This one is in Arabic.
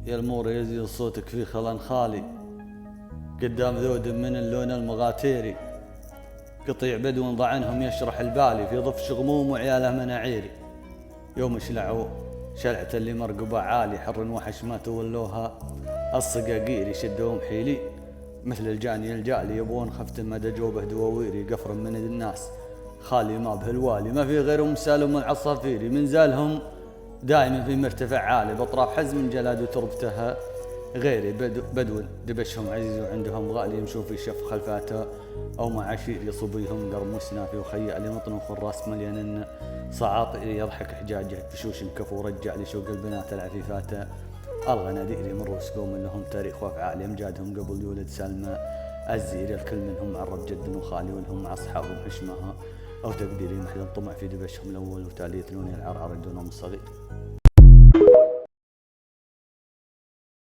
يا المور يزيد صوتك في خلن خالي قدام ذود من اللون المغاتيري، قطيع بدو ضعنهم يشرح البالي في ضفش غموم وعياله مناعيري. يوم شلعوا شلعة اللي مرقبة عالي حر وحش ما تولوها الصقاقير يشدوهم حيلي مثل الجاني الجالي يبون خفة مدى جوبه دواويري قفر من الناس خالي ما به الوالي ما في غيرهم سالم العصافيري من زالهم دائما في مرتفع عالي بأطراف حزم جلاد وتربتها غيري بدو دبشهم عزيز وعندهم غالي يمشون في شف خلفاته أو معاشير يصبيهم قرموس نافي وخيأ لمطنخ الراس مليان صعاطئ يضحك حجاجه بشوش كفو رجع لشوق البنات العفيفات ألغى ناديري من رؤوس قوم لهم تاريخ وأفعال أمجادهم قبل يولد سلمى الزير الكل منهم عرب جد وخالي ولهم مع أصحابهم حشمها أو تقديري محل طمع في دبشهم الأول وتالي يتلوني العرعر دونهم الصغير.